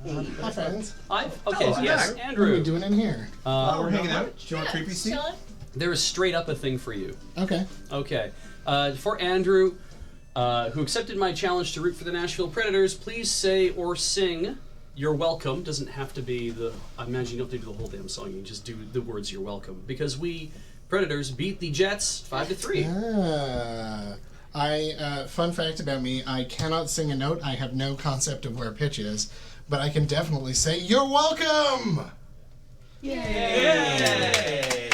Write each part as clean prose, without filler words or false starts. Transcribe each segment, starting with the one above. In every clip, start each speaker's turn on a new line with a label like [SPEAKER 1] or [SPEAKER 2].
[SPEAKER 1] Hi, friends.
[SPEAKER 2] Okay, yes, Andrew.
[SPEAKER 1] What are we doing in here?
[SPEAKER 3] We're hanging out. Do you want a creepy seat?
[SPEAKER 2] There is straight up a thing for you.
[SPEAKER 1] Okay.
[SPEAKER 2] Okay. For Andrew, who accepted my challenge to root for the Nashville Predators, please say or sing "You're Welcome." Doesn't have to be I imagine you don't have to do the whole damn song. You can just do the words "You're Welcome," because we Predators beat the Jets 5-3.
[SPEAKER 1] Fun fact about me, I cannot sing a note. I have no concept of where pitch is, but I can definitely say, "You're welcome!"
[SPEAKER 3] Yay!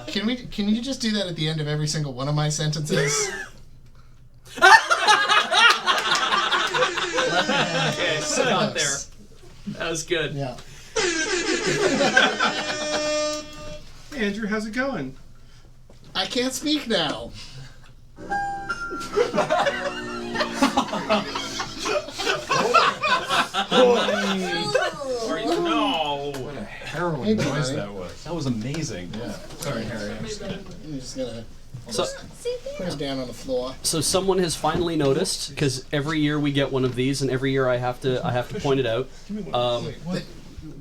[SPEAKER 1] Can you just do that at the end of every single one of my sentences?
[SPEAKER 2] Okay, so got there. That was good.
[SPEAKER 1] Yeah.
[SPEAKER 3] Hey, Andrew, how's it going?
[SPEAKER 1] I can't speak now.
[SPEAKER 4] No! What a harrowing noise that was. That was amazing.
[SPEAKER 1] Yeah.
[SPEAKER 4] Sorry, Harry.
[SPEAKER 1] I'm just gonna
[SPEAKER 2] So,
[SPEAKER 1] put it down on the floor.
[SPEAKER 2] so someone has finally noticed, because every year we get one of these, and every year I have to point it out.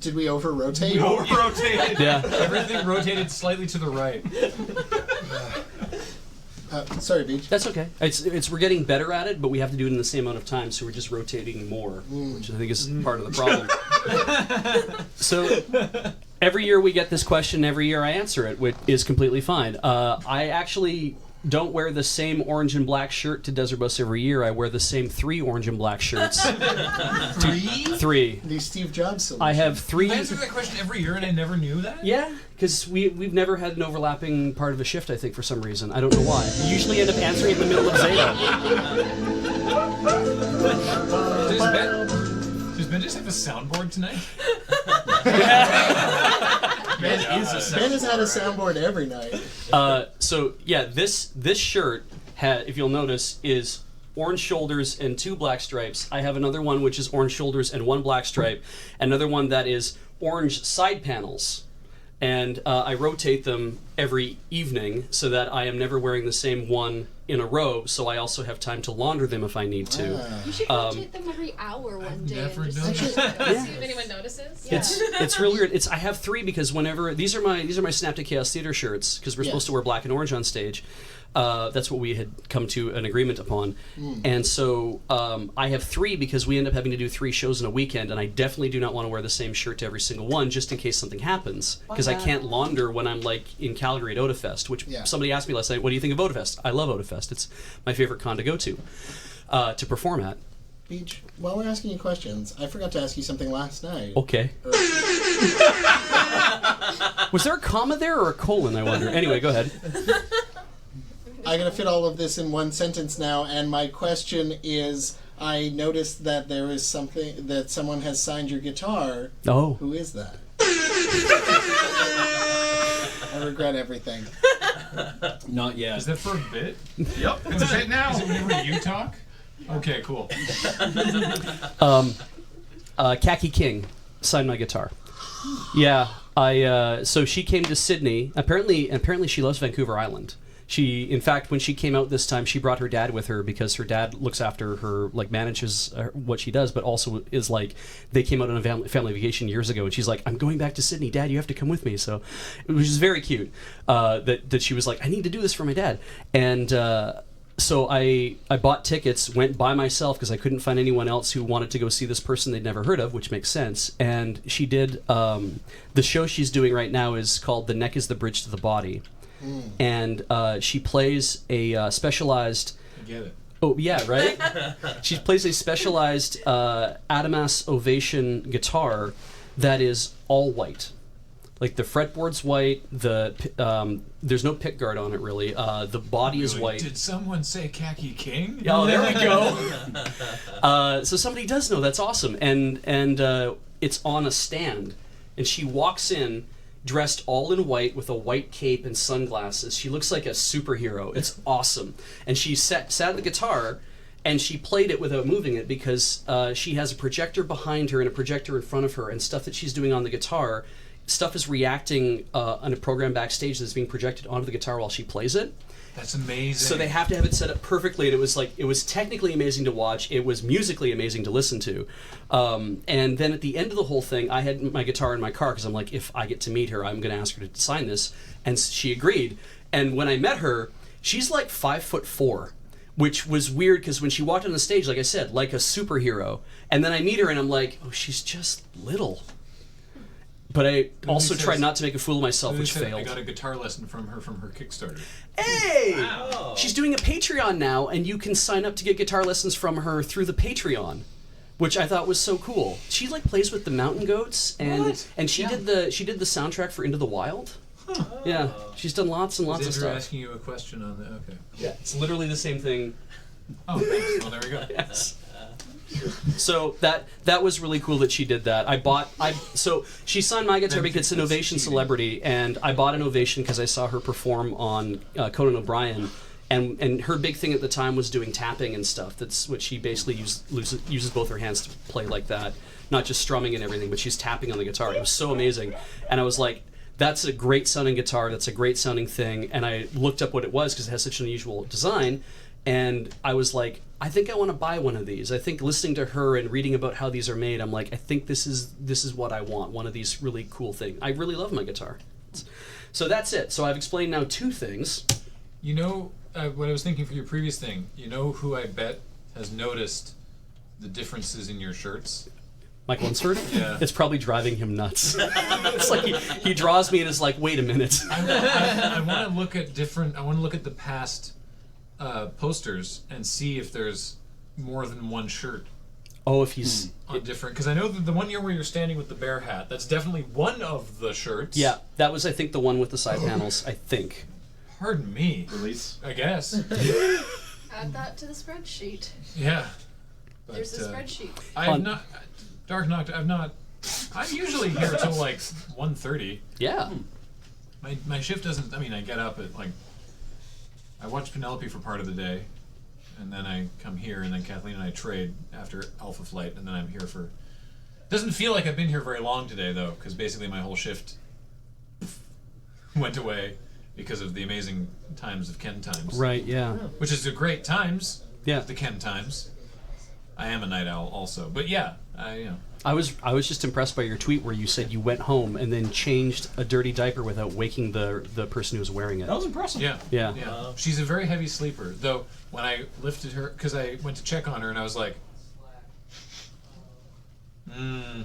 [SPEAKER 1] Did we over-rotate?
[SPEAKER 4] Rotated.
[SPEAKER 2] Yeah.
[SPEAKER 4] Everything rotated slightly to the right.
[SPEAKER 1] Sorry, Beach.
[SPEAKER 2] That's okay. It's we're getting better at it, but we have to do it in the same amount of time, so we're just rotating more, which I think is part of the problem. So every year we get this question, every year I answer it, which is completely fine. I actually don't wear the same orange and black shirt to Desert Bus every year. I wear the same 3 orange and black shirts. 3?
[SPEAKER 1] The Steve Jobs solution.
[SPEAKER 2] I have 3.
[SPEAKER 4] I answer that question every year and I never knew that?
[SPEAKER 2] Yeah, because we've never had an overlapping part of a shift, I think, for some reason. I don't know why. You usually end up answering in the middle of Zeta.
[SPEAKER 4] Does Ben just have a soundboard tonight?
[SPEAKER 1] Ben has had a soundboard every night.
[SPEAKER 2] So yeah, this shirt if you'll notice, is orange shoulders and 2 black stripes. I have another one which is orange shoulders and 1 black stripe. Another one that is orange side panels. And I rotate them every evening so that I am never wearing the same one in a row, so I also have time to launder them if I need to.
[SPEAKER 5] You should rotate them every hour one day.
[SPEAKER 4] Never
[SPEAKER 5] and
[SPEAKER 4] done
[SPEAKER 5] just
[SPEAKER 4] that.
[SPEAKER 5] see if anyone notices.
[SPEAKER 2] Yeah. It's really weird. I have 3 because whenever these are my Snap to Chaos Theater shirts, because we're supposed to wear black and orange on stage. That's what we had come to an agreement upon. And so I have 3 because we end up having to do 3 shows in a weekend, and I definitely do not want to wear the same shirt to every single one just in case something happens, because I can't launder when I'm like in Calgary at Otafest, which somebody asked me last night, what do you think of Otafest? I love Otafest. It's my favorite con to go to perform at.
[SPEAKER 1] Beach, while we're asking you questions, I forgot to ask you something last night.
[SPEAKER 2] Okay. Was there a comma there or a colon, I wonder? Anyway, go ahead.
[SPEAKER 1] I'm going to fit all of this in one sentence now, and my question is, I noticed that there is something, that someone has signed your guitar.
[SPEAKER 2] Oh.
[SPEAKER 1] Who is that? I regret everything.
[SPEAKER 2] Not yet.
[SPEAKER 4] Is that for a bit?
[SPEAKER 3] Yep, it's a bit now.
[SPEAKER 4] Is it whenever you talk? Okay, cool.
[SPEAKER 2] Khaki King signed my guitar. Yeah, so she came to Sydney. Apparently she loves Vancouver Island. In fact, when she came out this time, she brought her dad with her because her dad looks after her, like manages what she does, but also is like, they came out on a family vacation years ago, and she's like, I'm going back to Sydney, Dad, you have to come with me. So it was just very cute that she was like, I need to do this for my dad. And so I bought tickets, went by myself because I couldn't find anyone else who wanted to go see this person they'd never heard of, which makes sense. And she did, the show she's doing right now is called The Neck is the Bridge to the Body. And she plays a specialized...
[SPEAKER 4] I get it.
[SPEAKER 2] Oh, yeah, right? She plays a specialized Adamas Ovation guitar that is all white. Like, the fretboard's white, there's no pick guard on it, really. The body is white.
[SPEAKER 4] Did someone say Khaki King?
[SPEAKER 2] Oh, there we go. So somebody does know. That's awesome. And it's on a stand. And she walks in dressed all in white with a white cape and sunglasses. She looks like a superhero. It's awesome. And she sat at the guitar, and she played it without moving it because she has a projector behind her and a projector in front of her, and stuff that she's doing on the guitar stuff is reacting on a program backstage that's being projected onto the guitar while she plays it.
[SPEAKER 4] That's amazing.
[SPEAKER 2] So they have to have it set up perfectly, and it was technically amazing to watch. It was musically amazing to listen to. And then at the end of the whole thing, I had my guitar in my car because I'm like, if I get to meet her, I'm going to ask her to sign this. And she agreed. And when I met her, she's like 5'4", which was weird because when she walked on the stage, like I said, like a superhero. And then I meet her and I'm like, oh, she's just little. But I also tried not to make a fool of myself, which failed.
[SPEAKER 4] I got a guitar lesson from her Kickstarter.
[SPEAKER 2] Hey!
[SPEAKER 6] Wow.
[SPEAKER 2] She's doing a Patreon now, and you can sign up to get guitar lessons from her through the Patreon, which I thought was so cool. She like plays with the mountain goats, and she did the soundtrack for Into the Wild. Huh. Yeah, she's done lots and lots of stuff.
[SPEAKER 4] Asking you a question on the okay.
[SPEAKER 2] Yeah, it's literally the same thing.
[SPEAKER 4] Oh, thanks. Well, there we go.
[SPEAKER 2] Yes. So that was really cool that she did that. So she signed my guitar because it's an Ovation celebrity, and I bought an Ovation because I saw her perform on Conan O'Brien, and her big thing at the time was doing tapping and stuff. That's what she basically uses both her hands to play like that, not just strumming and everything, but she's tapping on the guitar. It was so amazing, and I was like, that's a great sounding guitar. That's a great sounding thing. And I looked up what it was because it has such an unusual design. And I was like, I think I want to buy one of these. I think listening to her and reading about how these are made, I'm like, I think this is what I want. One of these really cool things. I really love my guitar. So that's it. So I've explained now 2 things.
[SPEAKER 4] You know, what I was thinking for your previous thing, you know who I bet has noticed the differences in your shirts?
[SPEAKER 2] Mike Lunsford?
[SPEAKER 4] Yeah.
[SPEAKER 2] It's probably driving him nuts. It's like he draws me and is like, wait a minute.
[SPEAKER 4] I want to look at the past posters and see if there's more than one shirt
[SPEAKER 2] Oh, if he's
[SPEAKER 4] on different, because I know that the one year where you're standing with the bear hat, that's definitely one of the shirts.
[SPEAKER 2] Yeah, that was I think the one with the side panels. I think.
[SPEAKER 4] Pardon me.
[SPEAKER 6] Release.
[SPEAKER 4] I guess.
[SPEAKER 5] Add that to the spreadsheet.
[SPEAKER 4] Yeah. But,
[SPEAKER 5] There's a spreadsheet.
[SPEAKER 4] I'm usually here till like 1:30.
[SPEAKER 2] Yeah.
[SPEAKER 4] My shift doesn't. I mean, I get up at like. I watch Penelope for part of the day, and then I come here, and then Kathleen and I trade after Alpha Flight, and then I'm here for. Doesn't feel like I've been here very long today though, because basically my whole shift went away because of the amazing times of Ken times.
[SPEAKER 2] Right. Yeah.
[SPEAKER 4] Which is the great times.
[SPEAKER 2] Yeah.
[SPEAKER 4] The Ken times. I am a night owl also, but yeah,
[SPEAKER 2] I was just impressed by your tweet where you said you went home and then changed a dirty diaper without waking the person who was wearing it.
[SPEAKER 6] That was impressive.
[SPEAKER 4] Yeah.
[SPEAKER 2] Yeah.
[SPEAKER 4] She's a very heavy sleeper, though. When I lifted her, because I went to check on her, and I was like, yeah.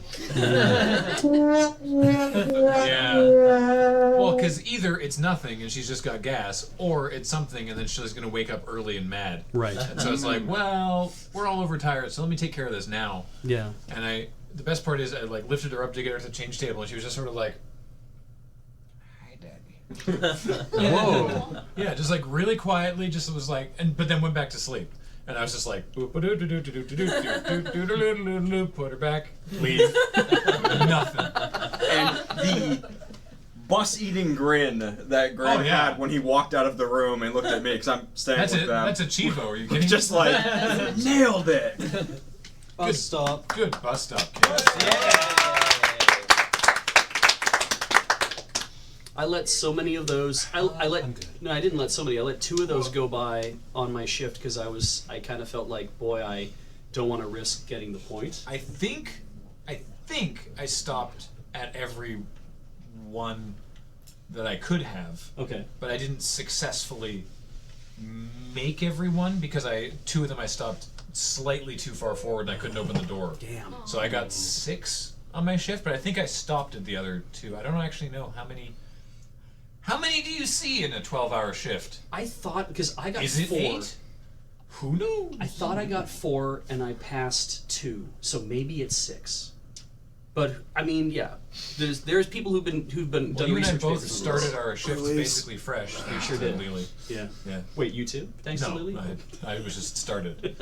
[SPEAKER 4] Well, because either it's nothing and she's just got gas, or it's something and then she's going to wake up early and mad.
[SPEAKER 2] Right.
[SPEAKER 4] And so it's like, well, we're all overtired, so let me take care of this now.
[SPEAKER 2] Yeah.
[SPEAKER 4] And the best part is I like lifted her up to get her to the change table, and she was just sort of like, "Hi, Daddy."
[SPEAKER 2] Whoa.
[SPEAKER 4] Yeah, just like really quietly, just was like, but then went back to sleep. And I was just like, put her back, leave, nothing.
[SPEAKER 6] And the bus-eating grin that Greg had when he walked out of the room and looked at me, because I'm staying with them.
[SPEAKER 4] That's a Chivo, are you kidding?
[SPEAKER 6] Just like, nailed it.
[SPEAKER 2] Bus stop.
[SPEAKER 4] Good bus stop, kids.
[SPEAKER 2] I let so many of those. I didn't let so many. I let 2 of those go by on my shift because I kind of felt like, boy, I don't want to risk getting the point.
[SPEAKER 4] I think I stopped at every one that I could have.
[SPEAKER 2] Okay.
[SPEAKER 4] But I didn't successfully make every one because 2 of them I stopped slightly too far forward and I couldn't open the door.
[SPEAKER 2] Damn.
[SPEAKER 4] So I got 6 on my shift, but I think I stopped at the other 2. I don't actually know how many. How many do you see in a 12-hour shift?
[SPEAKER 2] I thought because I got
[SPEAKER 4] Is it
[SPEAKER 2] 4.
[SPEAKER 4] 8? Who knows?
[SPEAKER 2] I thought I got 4 and I passed 2, so maybe it's 6. But I mean, yeah, there's people who've done
[SPEAKER 4] you and I
[SPEAKER 2] research
[SPEAKER 4] both
[SPEAKER 2] papers on
[SPEAKER 4] started
[SPEAKER 2] this.
[SPEAKER 4] our shifts basically fresh.
[SPEAKER 2] We sure did.
[SPEAKER 4] Lily.
[SPEAKER 2] Yeah.
[SPEAKER 4] Yeah.
[SPEAKER 2] Wait, you too? Thanks to
[SPEAKER 4] No,
[SPEAKER 2] Lily.
[SPEAKER 4] I was just started.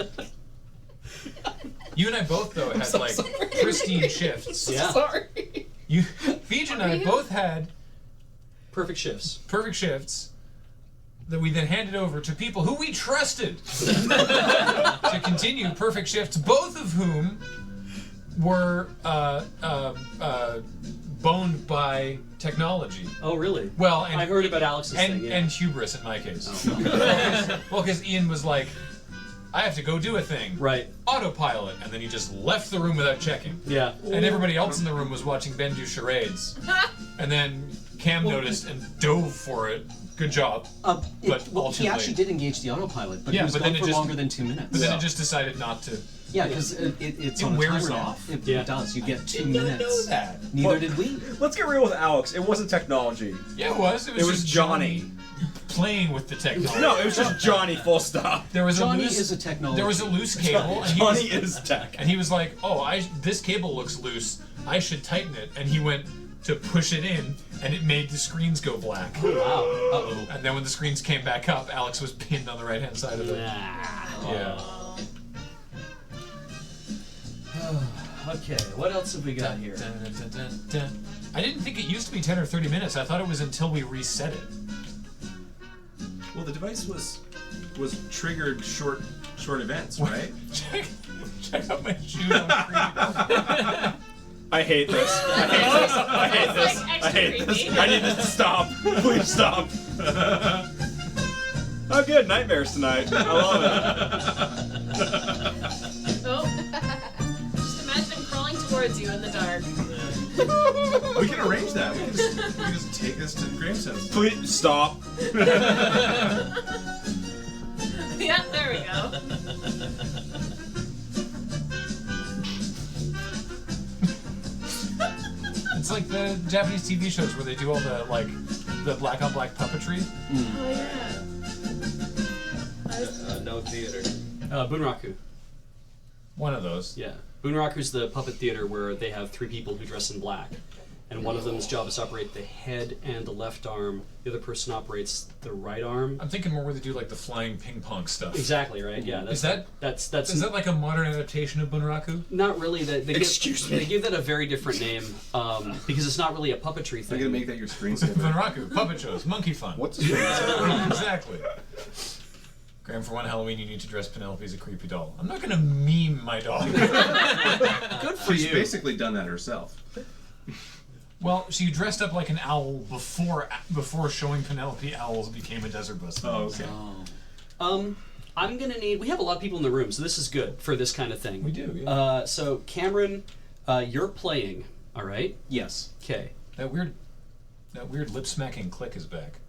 [SPEAKER 4] You and I both though had like pristine shifts.
[SPEAKER 2] Yeah.
[SPEAKER 1] Sorry.
[SPEAKER 4] Fiji and I both had
[SPEAKER 2] Perfect shifts.
[SPEAKER 4] perfect shifts that we then handed over to people who we trusted to continue perfect shifts, both of whom were boned by technology.
[SPEAKER 2] Oh, really?
[SPEAKER 4] Well, and
[SPEAKER 2] I heard about Alex's thing. Yeah.
[SPEAKER 4] and hubris in my case.
[SPEAKER 2] Oh.
[SPEAKER 4] Well, because Ian was like, I have to go do a thing.
[SPEAKER 2] Right.
[SPEAKER 4] Autopilot, and then he just left the room without checking.
[SPEAKER 2] Yeah.
[SPEAKER 4] And everybody else in the room was watching Ben do charades. And then Cam noticed and dove for it. Good job.
[SPEAKER 7] Well, he
[SPEAKER 4] ultimately-
[SPEAKER 7] actually did engage the autopilot, but
[SPEAKER 4] Yeah,
[SPEAKER 7] he was
[SPEAKER 4] but
[SPEAKER 7] gone
[SPEAKER 4] then it
[SPEAKER 7] for
[SPEAKER 4] just-
[SPEAKER 7] longer than 2 minutes.
[SPEAKER 4] But then it just decided not to.
[SPEAKER 7] Yeah, because it's
[SPEAKER 4] It
[SPEAKER 7] on a
[SPEAKER 4] wears
[SPEAKER 7] timer now.
[SPEAKER 4] off.
[SPEAKER 7] It
[SPEAKER 2] Yeah.
[SPEAKER 7] does. You get 2
[SPEAKER 4] Didn't know
[SPEAKER 7] minutes.
[SPEAKER 4] that.
[SPEAKER 7] Neither
[SPEAKER 6] Well-
[SPEAKER 7] did we.
[SPEAKER 6] Let's get real with Alex. It wasn't technology.
[SPEAKER 4] Yeah, it was. It
[SPEAKER 6] It was
[SPEAKER 4] just
[SPEAKER 6] Johnny.
[SPEAKER 4] playing with the technology.
[SPEAKER 6] No, it was just Johnny. Full stop.
[SPEAKER 4] There was
[SPEAKER 7] Johnny
[SPEAKER 4] a loose.
[SPEAKER 7] is a technology.
[SPEAKER 4] There was a loose cable, and he
[SPEAKER 6] Johnny
[SPEAKER 4] was,
[SPEAKER 6] is tech.
[SPEAKER 4] and he was like, "Oh, this cable looks loose. I should tighten it." And he went to push it in, and it made the screens go black.
[SPEAKER 2] Wow. Uh-oh.
[SPEAKER 4] And then when the screens came back up, Alex was pinned on the right-hand side of it. Yeah.
[SPEAKER 2] Okay, what else have we got here?
[SPEAKER 4] Dun, dun, dun, dun. I didn't think it used to be 10 or 30 minutes. I thought it was until we reset it.
[SPEAKER 3] Well, the device was triggered short events, right?
[SPEAKER 4] check out my shoes on Creed.
[SPEAKER 6] I hate this. I hate this. I hate this.
[SPEAKER 5] It's like
[SPEAKER 6] I
[SPEAKER 5] extra
[SPEAKER 6] hate this.
[SPEAKER 5] creepy.
[SPEAKER 6] I need this to stop. Please stop. Oh, good. Nightmares tonight. I love it.
[SPEAKER 5] Oh. Just imagine him crawling towards you in the dark.
[SPEAKER 3] We can arrange that. We can just take this to Graham's house.
[SPEAKER 6] Please stop.
[SPEAKER 5] Yeah, there we go.
[SPEAKER 4] It's like the Japanese TV shows where they do all the black on black puppetry.
[SPEAKER 5] Oh yeah.
[SPEAKER 8] No theater.
[SPEAKER 2] Bunraku.
[SPEAKER 4] One of those.
[SPEAKER 2] Yeah. Bunraku's the puppet theater where they have 3 people who dress in black. And one of them's job is to operate the head and the left arm. The other person operates the right arm.
[SPEAKER 4] I'm thinking more where they do like the flying ping pong stuff.
[SPEAKER 2] Exactly, right? Yeah.
[SPEAKER 4] Is that like a modern adaptation of Bunraku?
[SPEAKER 2] not really? They
[SPEAKER 6] Excuse
[SPEAKER 2] give,
[SPEAKER 6] me.
[SPEAKER 2] They give that a very different name because it's not really a puppetry
[SPEAKER 3] I'm
[SPEAKER 2] thing.
[SPEAKER 3] gonna make that your screensaver.
[SPEAKER 4] Bunraku, puppet shows, monkey fun.
[SPEAKER 6] What's the
[SPEAKER 4] Exactly. Graham, for one Halloween, you need to dress Penelope as a creepy doll. I'm not gonna meme my dog.
[SPEAKER 2] Good for
[SPEAKER 3] She's
[SPEAKER 2] you.
[SPEAKER 3] basically done that herself.
[SPEAKER 4] Well, she dressed up like an owl before showing Penelope owls became a desert bus.
[SPEAKER 3] Oh, okay.
[SPEAKER 2] I'm gonna need. We have a lot of people in the room, so this is good for this kind of thing.
[SPEAKER 4] We do, yeah.
[SPEAKER 2] So Cameron, you're playing. All right.
[SPEAKER 7] Yes.
[SPEAKER 2] Okay.
[SPEAKER 4] That weird lip smacking click is back.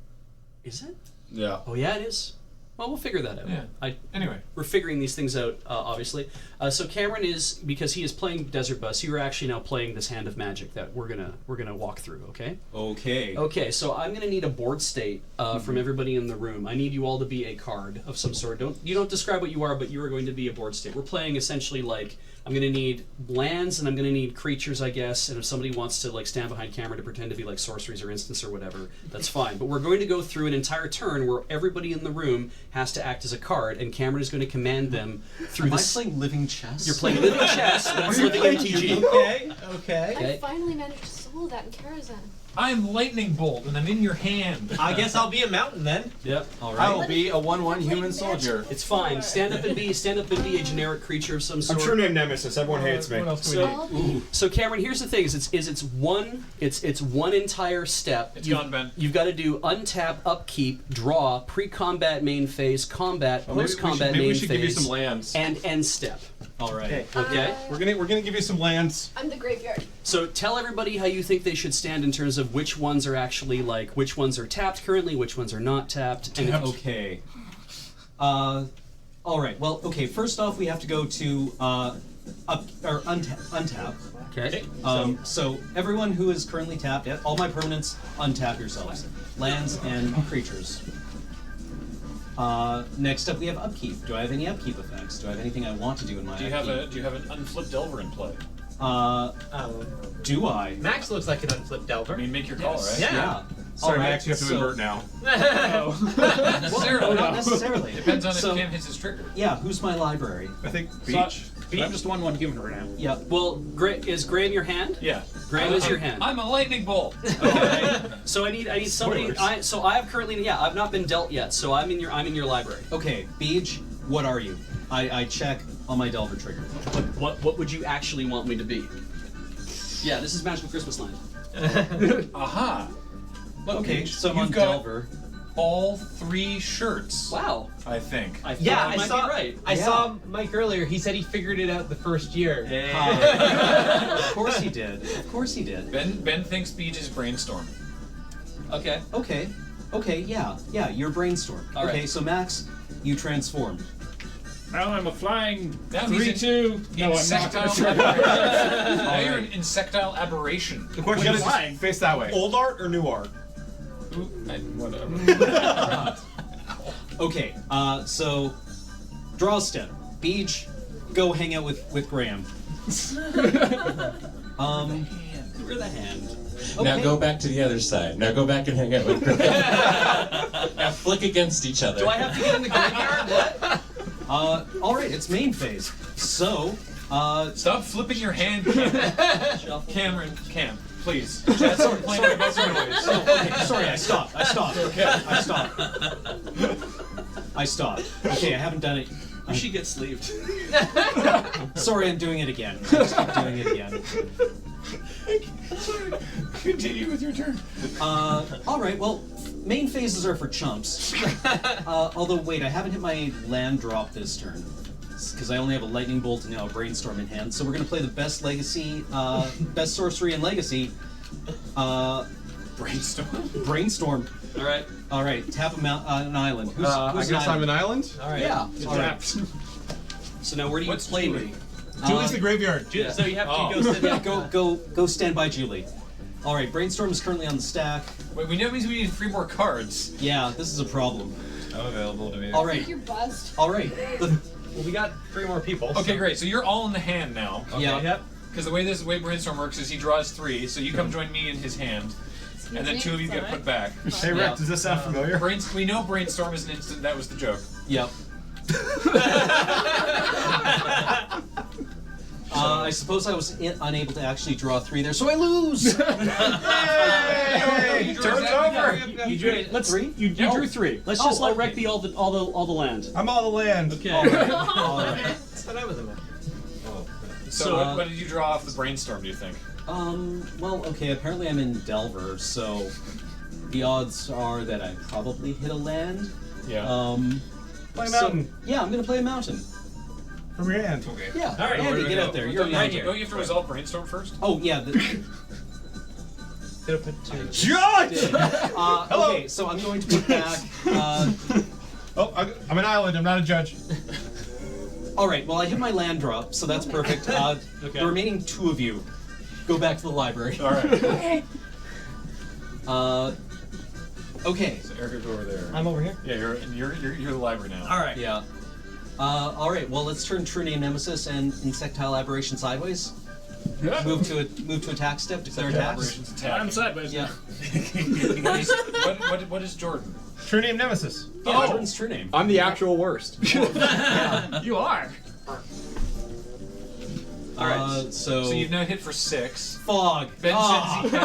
[SPEAKER 2] Is it?
[SPEAKER 6] Yeah.
[SPEAKER 2] Oh yeah, it is. Well, we'll figure that out.
[SPEAKER 4] Yeah. Anyway.
[SPEAKER 2] We're figuring these things out, obviously. So Cameron is, because he is playing Desert Bus, you are actually now playing this Hand of Magic that we're gonna walk through, okay?
[SPEAKER 7] Okay.
[SPEAKER 2] Okay, so I'm gonna need a board state from everybody in the room. I need you all to be a card of some sort. You don't describe what you are, but you are going to be a board state. We're playing essentially like, I'm gonna need lands and I'm gonna need creatures, I guess, and if somebody wants to like stand behind camera to pretend to be like sorceries or instants or whatever, that's fine. But we're going to go through an entire turn where everybody in the room has to act as a card, and Cameron is going to command them through
[SPEAKER 7] Am I
[SPEAKER 2] this.
[SPEAKER 7] playing living chess?
[SPEAKER 2] You're playing living chess, but it's living MTG.
[SPEAKER 7] Okay. Okay.
[SPEAKER 2] Okay.
[SPEAKER 5] I finally managed to solo that in Karazhan.
[SPEAKER 4] I'm lightning bolt and I'm in your hand.
[SPEAKER 8] I guess I'll be a mountain then.
[SPEAKER 2] Yep. All
[SPEAKER 8] I
[SPEAKER 2] right.
[SPEAKER 8] will be a 1/1 human soldier.
[SPEAKER 2] It's fine. Stand up and be a generic creature of some
[SPEAKER 6] I'm
[SPEAKER 2] sort.
[SPEAKER 6] true name Nemesis. Everyone hates me.
[SPEAKER 4] What else do we
[SPEAKER 2] So,
[SPEAKER 4] need?
[SPEAKER 2] so Cameron, here's the thing: it's one entire step.
[SPEAKER 4] It's gone, Ben.
[SPEAKER 2] You've got to do untap, upkeep, draw, pre-combat main phase, combat, post-combat
[SPEAKER 3] Maybe
[SPEAKER 2] main
[SPEAKER 3] we should give you
[SPEAKER 2] phase,
[SPEAKER 3] some lands.
[SPEAKER 2] and end step.
[SPEAKER 7] All right.
[SPEAKER 2] Okay.
[SPEAKER 3] We're gonna give you some lands.
[SPEAKER 5] I'm the graveyard.
[SPEAKER 2] So tell everybody how you think they should stand in terms of which ones are actually like which ones are tapped currently, which ones are not tapped, and if,
[SPEAKER 7] Okay. All right. Well, okay. First off, we have to go to untap.
[SPEAKER 2] okay.
[SPEAKER 7] So everyone who is currently tapped, all my permanents, untap yourselves. Lands and creatures. Next up, we have upkeep. Do I have any upkeep effects? Do I have anything I want to do in my
[SPEAKER 4] Do you
[SPEAKER 7] upkeep?
[SPEAKER 4] have an unflipped Delver in play?
[SPEAKER 7] Do I?
[SPEAKER 8] Max looks like an unflipped Delver.
[SPEAKER 4] I mean, make your call, right?
[SPEAKER 8] Yeah.
[SPEAKER 3] Sorry,
[SPEAKER 7] All right,
[SPEAKER 3] Max, you have to
[SPEAKER 7] so-
[SPEAKER 3] invert now.
[SPEAKER 4] Not necessarily.
[SPEAKER 7] Not necessarily.
[SPEAKER 4] Depends on
[SPEAKER 7] So-
[SPEAKER 4] if Cam hits his trigger.
[SPEAKER 7] Yeah, who's my library?
[SPEAKER 3] I think
[SPEAKER 2] So-
[SPEAKER 3] Beach.
[SPEAKER 8] I'm just 1/1 human right now.
[SPEAKER 7] Yeah.
[SPEAKER 2] Well, is Graham your hand?
[SPEAKER 4] Yeah.
[SPEAKER 2] Graham is your hand.
[SPEAKER 4] I'm a lightning bolt.
[SPEAKER 2] Okay. So I need somebody.
[SPEAKER 3] Spoilers.
[SPEAKER 2] So I have currently. Yeah, I've not been dealt yet. So I'm in your library.
[SPEAKER 7] Okay, Beej, what are you? I check on my Delver trigger.
[SPEAKER 2] What would you actually want me to be? Yeah, this is Magical Christmas Land.
[SPEAKER 4] Aha! Look,
[SPEAKER 7] Okay,
[SPEAKER 4] Paige,
[SPEAKER 7] so I'm
[SPEAKER 4] you've
[SPEAKER 7] on
[SPEAKER 4] got
[SPEAKER 7] Delver.
[SPEAKER 4] all 3 shirts.
[SPEAKER 2] Wow.
[SPEAKER 4] I think.
[SPEAKER 2] I
[SPEAKER 8] Yeah,
[SPEAKER 2] thought
[SPEAKER 8] I
[SPEAKER 2] you might
[SPEAKER 8] saw.
[SPEAKER 2] be right.
[SPEAKER 8] I
[SPEAKER 7] Yeah.
[SPEAKER 8] saw Mike earlier. He said he figured it out the first year.
[SPEAKER 7] Of course he did. Of course he did.
[SPEAKER 4] Ben thinks Beach is brainstorm.
[SPEAKER 2] Okay.
[SPEAKER 7] Okay, yeah, you're brainstorm.
[SPEAKER 2] All
[SPEAKER 7] okay,
[SPEAKER 2] right.
[SPEAKER 7] so Max, you transformed.
[SPEAKER 9] Now I'm a flying
[SPEAKER 4] Now he's
[SPEAKER 9] 3-2. No, I'm not.
[SPEAKER 4] Insectile aberration. Now you're an insectile aberration.
[SPEAKER 3] The question is,
[SPEAKER 9] flying.
[SPEAKER 3] face that way.
[SPEAKER 6] Old art or new art?
[SPEAKER 4] Whatever.
[SPEAKER 7] Okay, so draw a step. Beach, go hang out with Graham. We're the hand. Okay.
[SPEAKER 10] Now go back to the other side. Now go back and hang out with Graham. Now flick against each other.
[SPEAKER 2] Do I have to get in the graveyard? What?
[SPEAKER 7] All right, it's main phase. So,
[SPEAKER 4] Stop flipping your hand, Cameron. Cam, please.
[SPEAKER 7] sorry,
[SPEAKER 4] Playing with buzzer noise.
[SPEAKER 7] okay, sorry, I stopped. I stopped. Okay, I haven't done it.
[SPEAKER 2] You should get sleeved.
[SPEAKER 7] Sorry, I'm doing it again. I just keep doing it again.
[SPEAKER 9] Continue with your turn.
[SPEAKER 7] All right, well, main phases are for chumps. Although, wait, I haven't hit my land drop this turn. Because I only have a lightning bolt and now a brainstorm in hand. So we're going to play the best legacy, best sorcery in legacy. Brainstorm.
[SPEAKER 2] All right.
[SPEAKER 7] Tap an island. Who's
[SPEAKER 3] I
[SPEAKER 7] an
[SPEAKER 3] guess I'm
[SPEAKER 7] island?
[SPEAKER 3] an island.
[SPEAKER 8] All right.
[SPEAKER 7] Yeah. All right.
[SPEAKER 2] So now where do you
[SPEAKER 4] What's
[SPEAKER 2] play
[SPEAKER 4] Julie?
[SPEAKER 2] me?
[SPEAKER 3] Julie's the graveyard.
[SPEAKER 2] So you have to
[SPEAKER 4] Oh.
[SPEAKER 2] go sit
[SPEAKER 7] Yeah, go stand by Julie. All right, brainstorm is currently on the stack.
[SPEAKER 4] Wait, we know means we need 3 more cards.
[SPEAKER 7] Yeah, this is a problem.
[SPEAKER 3] I'm available to me.
[SPEAKER 7] All right,
[SPEAKER 5] You're buzzed.
[SPEAKER 7] all right.
[SPEAKER 8] Well, we got 3 more people.
[SPEAKER 4] Okay, great. So you're all in the hand now.
[SPEAKER 7] Yeah.
[SPEAKER 8] Yep.
[SPEAKER 4] Because the way brainstorm works is he draws 3, so you come join me in his hand, and then 2 of you get put back.
[SPEAKER 3] Hey Rick,
[SPEAKER 7] Yeah.
[SPEAKER 3] does this sound familiar?
[SPEAKER 4] We know brainstorm is an instant. That was the joke.
[SPEAKER 7] Yep. I suppose I was unable to actually draw 3 there, so I lose.
[SPEAKER 3] Hey,
[SPEAKER 4] Turn's over.
[SPEAKER 2] You drew, let's,
[SPEAKER 7] Three?
[SPEAKER 2] You drew 3. Let's just let
[SPEAKER 7] okay.
[SPEAKER 2] Rec be all the land.
[SPEAKER 3] I'm all the land.
[SPEAKER 2] Okay.
[SPEAKER 7] All right.
[SPEAKER 8] That's what I was about.
[SPEAKER 4] So what did you draw off the brainstorm? Do you think?
[SPEAKER 7] Well, okay, apparently I'm in Delver, so the odds are that I probably hit a land.
[SPEAKER 4] Yeah.
[SPEAKER 3] Play a
[SPEAKER 7] So-
[SPEAKER 3] mountain
[SPEAKER 7] yeah, I'm gonna play a mountain.
[SPEAKER 3] from your hand.
[SPEAKER 4] Okay.
[SPEAKER 7] Yeah.
[SPEAKER 8] All right, where do
[SPEAKER 7] Andy,
[SPEAKER 8] we
[SPEAKER 7] get
[SPEAKER 8] go?
[SPEAKER 7] out there. You're
[SPEAKER 4] Don't
[SPEAKER 7] right
[SPEAKER 4] you,
[SPEAKER 7] here.
[SPEAKER 4] don't you have to resolve brainstorm first?
[SPEAKER 7] Oh, yeah.
[SPEAKER 8] Could have put 2.
[SPEAKER 3] Judge!
[SPEAKER 7] Okay, so I'm going to put back.
[SPEAKER 3] Oh, I'm an island. I'm not a judge.
[SPEAKER 7] All right. Well, I hit my land drop, so that's perfect. The remaining 2 of you go back to the library.
[SPEAKER 4] All right.
[SPEAKER 7] Okay.
[SPEAKER 4] So Erica's over there.
[SPEAKER 8] I'm over here.
[SPEAKER 4] Yeah, you're the library now.
[SPEAKER 8] All right.
[SPEAKER 7] Yeah. All right. Well, let's turn True Name Nemesis and Insectile Aberration sideways. Move to attack step. Declare attacks.
[SPEAKER 4] Operations attack.
[SPEAKER 9] I'm sideways.
[SPEAKER 7] Yeah.
[SPEAKER 4] What is Jordan?
[SPEAKER 3] True name Nemesis.
[SPEAKER 7] Yeah. Jordan's true name.
[SPEAKER 6] I'm the actual worst.
[SPEAKER 9] You are.
[SPEAKER 7] All right. So.
[SPEAKER 4] So you've now hit for 6.
[SPEAKER 7] Fog.
[SPEAKER 4] Ben
[SPEAKER 7] Ah.
[SPEAKER 4] says he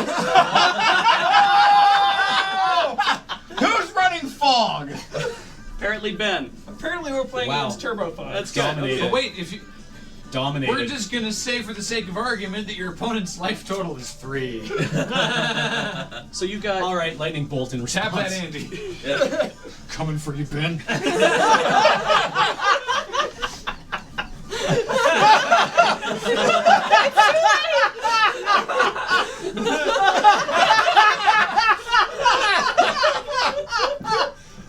[SPEAKER 4] has.
[SPEAKER 3] Who's running fog?
[SPEAKER 2] Apparently Ben.
[SPEAKER 9] Apparently we're playing
[SPEAKER 7] Wow.
[SPEAKER 9] against Turbo Fog.
[SPEAKER 2] That's good.
[SPEAKER 7] Dominated.
[SPEAKER 4] But wait, if you.
[SPEAKER 7] Dominated.
[SPEAKER 4] We're just gonna say, for the sake of argument, that your opponent's life total is 3.
[SPEAKER 2] So you got.
[SPEAKER 7] All right. Lightning bolt in response.
[SPEAKER 4] Tap that, Andy. Coming for you, Ben.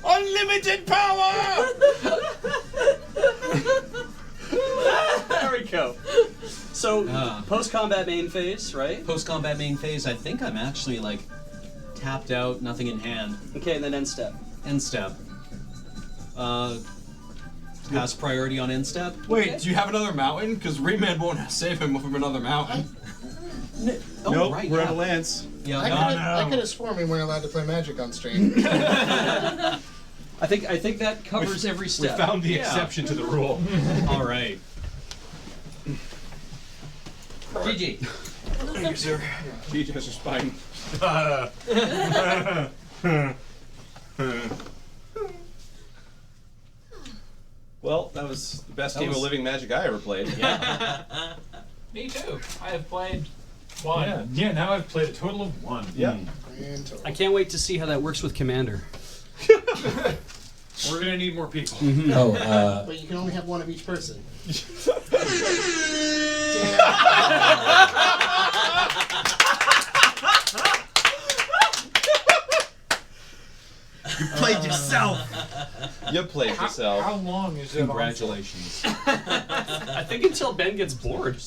[SPEAKER 3] Unlimited power!
[SPEAKER 2] There we go. So post-combat main phase, right?
[SPEAKER 7] Post-combat main phase. I think I'm actually like tapped out, nothing in hand.
[SPEAKER 2] Okay, and then end step.
[SPEAKER 7] End step. Pass priority on end step.
[SPEAKER 6] Wait, do you have another mountain? Because Remand won't save him from another mountain.
[SPEAKER 7] Oh,
[SPEAKER 3] nope,
[SPEAKER 7] right.
[SPEAKER 3] we're
[SPEAKER 7] yeah.
[SPEAKER 3] at a lance.
[SPEAKER 7] Yeah.
[SPEAKER 1] I could have sworn we weren't allowed to play Magic on stream.
[SPEAKER 2] I think that covers every
[SPEAKER 3] We
[SPEAKER 2] step.
[SPEAKER 3] found the exception to the rule.
[SPEAKER 7] All right.
[SPEAKER 2] GG.
[SPEAKER 3] Thank you, sir.
[SPEAKER 6] GG has your spine.
[SPEAKER 3] Well, that was the best
[SPEAKER 7] That
[SPEAKER 3] game
[SPEAKER 7] was-
[SPEAKER 3] of Living Magic I ever played.
[SPEAKER 7] Yeah.
[SPEAKER 9] Me too. I have played
[SPEAKER 4] One. Yeah, now I've played a total of 1.
[SPEAKER 3] Yep.
[SPEAKER 1] Grand total.
[SPEAKER 2] I can't wait to see how that works with Commander.
[SPEAKER 4] We're gonna need more people.
[SPEAKER 10] Oh,
[SPEAKER 1] But you can only have one of each person.
[SPEAKER 6] You played yourself.
[SPEAKER 11] You played yourself.
[SPEAKER 4] How long is it?
[SPEAKER 7] Congratulations.
[SPEAKER 2] I think until Ben gets bored.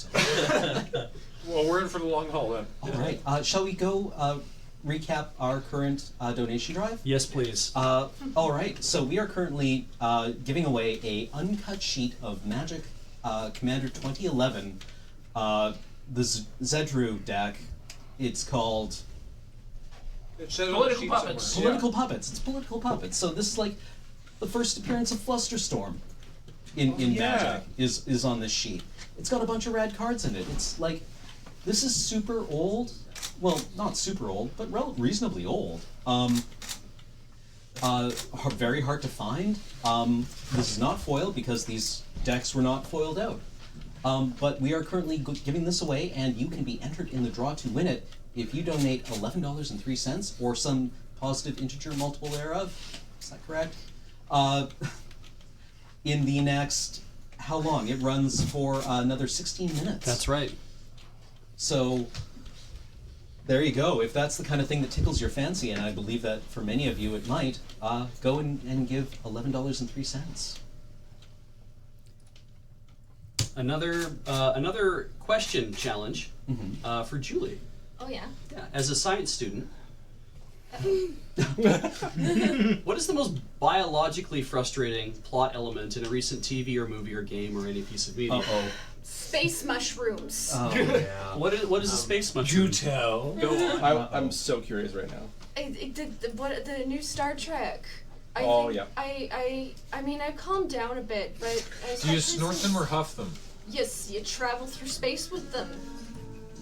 [SPEAKER 4] Well, we're in for the long haul then.
[SPEAKER 7] All right. Shall we go recap our current donation drive?
[SPEAKER 2] Yes, please.
[SPEAKER 7] All right. So we are currently giving away a uncut sheet of Magic Commander 2011, the Zedru deck. It's called
[SPEAKER 8] Political puppets.
[SPEAKER 7] Political Puppets. It's Political Puppets. So this is like the first appearance of Flusterstorm in Magic is on this sheet. It's got a bunch of rad cards in it. It's like, this is super old. Well, not super old, but reasonably old. Very hard to find. This is not foiled because these decks were not foiled out. But we are currently giving this away, and you can be entered in the draw to win it if you donate $11.03 or some positive integer multiple thereof. Is that correct? In the next, how long? It runs for another 16 minutes.
[SPEAKER 2] That's right.
[SPEAKER 7] So, there you go. If that's the kind of thing that tickles your fancy, and I believe that for many of you it might, go and give $11.03.
[SPEAKER 2] Another question challenge for Julie.
[SPEAKER 5] Oh yeah.
[SPEAKER 2] Yeah, as a science student, what is the most biologically frustrating plot element in a recent TV or movie or game or any piece of media?
[SPEAKER 7] Uh-oh.
[SPEAKER 5] Space mushrooms.
[SPEAKER 7] Oh, yeah.
[SPEAKER 2] What is a space mushroom?
[SPEAKER 4] Do tell.
[SPEAKER 2] Go on.
[SPEAKER 11] I'm so curious right now.
[SPEAKER 5] The new Star Trek. I mean, I've calmed down a bit, but
[SPEAKER 4] Do you snort them or huff them?
[SPEAKER 5] Yes, you travel through space with them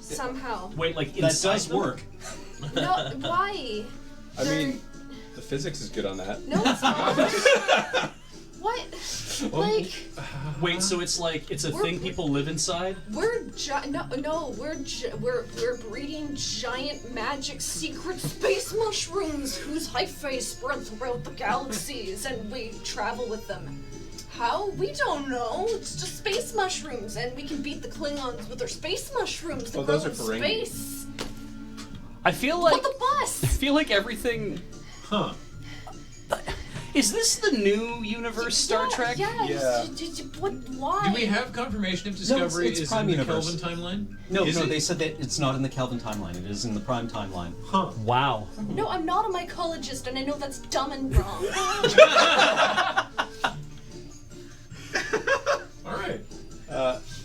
[SPEAKER 5] somehow.
[SPEAKER 2] Wait, like
[SPEAKER 7] That
[SPEAKER 2] inside
[SPEAKER 7] does
[SPEAKER 2] them?
[SPEAKER 7] work.
[SPEAKER 5] No, why?
[SPEAKER 11] I mean, the physics is good on that.
[SPEAKER 5] No, it's not. What? Like,
[SPEAKER 2] Wait, so it's like it's a thing people live inside?
[SPEAKER 5] we're breeding giant magic secret space mushrooms whose hyphae spread throughout the galaxies, and we travel with them. How? We don't know. It's just space mushrooms, and we can beat the Klingons with our space mushrooms.
[SPEAKER 11] Oh, those are Ferengi.
[SPEAKER 5] Space.
[SPEAKER 2] I feel like
[SPEAKER 5] What the bus?
[SPEAKER 2] I feel like everything.
[SPEAKER 4] Huh.
[SPEAKER 2] Is this the new universe Star Trek?
[SPEAKER 11] Yeah.
[SPEAKER 5] What? Why?
[SPEAKER 4] Do we have confirmation if Discovery
[SPEAKER 7] it's
[SPEAKER 4] is
[SPEAKER 7] Prime
[SPEAKER 4] in the
[SPEAKER 7] Universe.
[SPEAKER 4] Kelvin timeline?
[SPEAKER 7] No,
[SPEAKER 4] Is it?
[SPEAKER 7] they said that it's not in the Kelvin timeline. It is in the Prime timeline.
[SPEAKER 4] Huh.
[SPEAKER 2] Wow.
[SPEAKER 5] No, I'm not a mycologist, and I know that's dumb and wrong.
[SPEAKER 4] All right.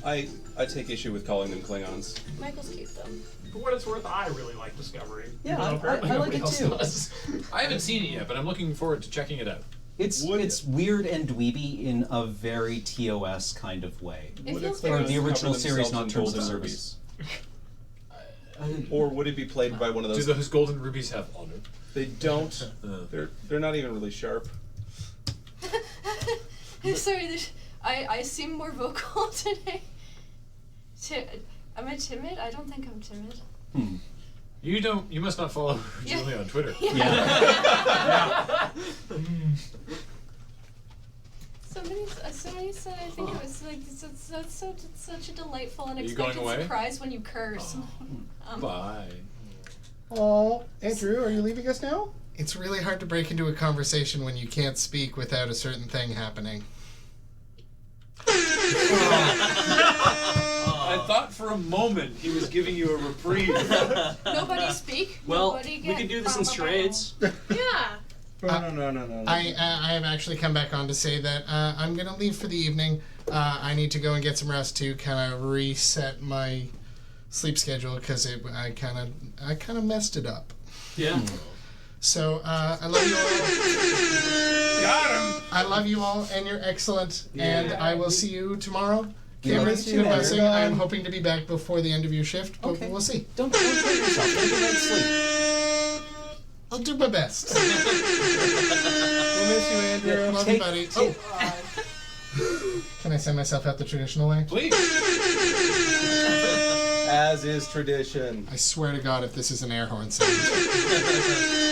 [SPEAKER 11] I take issue with calling them Klingons.
[SPEAKER 5] Michael's cute though.
[SPEAKER 9] For what it's worth, I really like Discovery.
[SPEAKER 7] Yeah,
[SPEAKER 9] even though
[SPEAKER 7] I
[SPEAKER 9] apparently
[SPEAKER 7] like
[SPEAKER 9] nobody
[SPEAKER 7] it
[SPEAKER 9] else
[SPEAKER 7] too.
[SPEAKER 9] does.
[SPEAKER 4] I haven't seen it yet, but I'm looking forward to checking it out.
[SPEAKER 7] It's weird and dweeby in a very TOS kind of way.
[SPEAKER 5] It feels
[SPEAKER 7] Or
[SPEAKER 5] very.
[SPEAKER 7] the original
[SPEAKER 11] Cover
[SPEAKER 7] series,
[SPEAKER 11] themselves
[SPEAKER 7] not
[SPEAKER 11] in
[SPEAKER 7] terms of
[SPEAKER 11] golden
[SPEAKER 7] service.
[SPEAKER 11] rubies. Or would it be played by one of
[SPEAKER 4] Do
[SPEAKER 11] those?
[SPEAKER 4] those golden rubies have honor?
[SPEAKER 11] They don't. They're not even really sharp.
[SPEAKER 5] Sorry, I seem more vocal today. Am I timid? I don't think I'm timid.
[SPEAKER 4] You must not follow Julie on Twitter.
[SPEAKER 5] Somebody said I think it was like that's such a delightful and
[SPEAKER 4] Are you going
[SPEAKER 5] unexpected
[SPEAKER 4] away?
[SPEAKER 5] surprise when you curse.
[SPEAKER 4] Bye.
[SPEAKER 1] Oh, Andrew, are you leaving us now? It's really hard to break into a conversation when you can't speak without a certain thing happening.
[SPEAKER 4] I thought for a moment he was giving you a reprieve.
[SPEAKER 5] Nobody speak.
[SPEAKER 2] Well,
[SPEAKER 5] Nobody
[SPEAKER 2] we
[SPEAKER 5] get
[SPEAKER 2] can do this in charades.
[SPEAKER 5] Yeah.
[SPEAKER 11] No.
[SPEAKER 1] I have actually come back on to say that I'm going to leave for the evening. I need to go and get some rest to kind of reset my sleep schedule because I kind of messed it up.
[SPEAKER 2] Yeah.
[SPEAKER 1] So I love you all.
[SPEAKER 9] Got him!
[SPEAKER 1] I love you all, and you're excellent.
[SPEAKER 2] Yeah.
[SPEAKER 1] And I will see you tomorrow.
[SPEAKER 7] Yeah,
[SPEAKER 1] Cameron,
[SPEAKER 7] let's do
[SPEAKER 1] good
[SPEAKER 7] that.
[SPEAKER 1] blessing. I'm hoping to be back before the end of your shift, but
[SPEAKER 7] Okay.
[SPEAKER 1] we'll see.
[SPEAKER 7] Don't hurt yourself. Get a good night's sleep.
[SPEAKER 1] I'll do my best.
[SPEAKER 11] We'll miss you, Andrew.
[SPEAKER 1] Love you, buddy. Can I send myself out the traditional way?
[SPEAKER 4] Please.
[SPEAKER 11] As As is tradition.
[SPEAKER 1] I swear to God, if this is an air horn sound.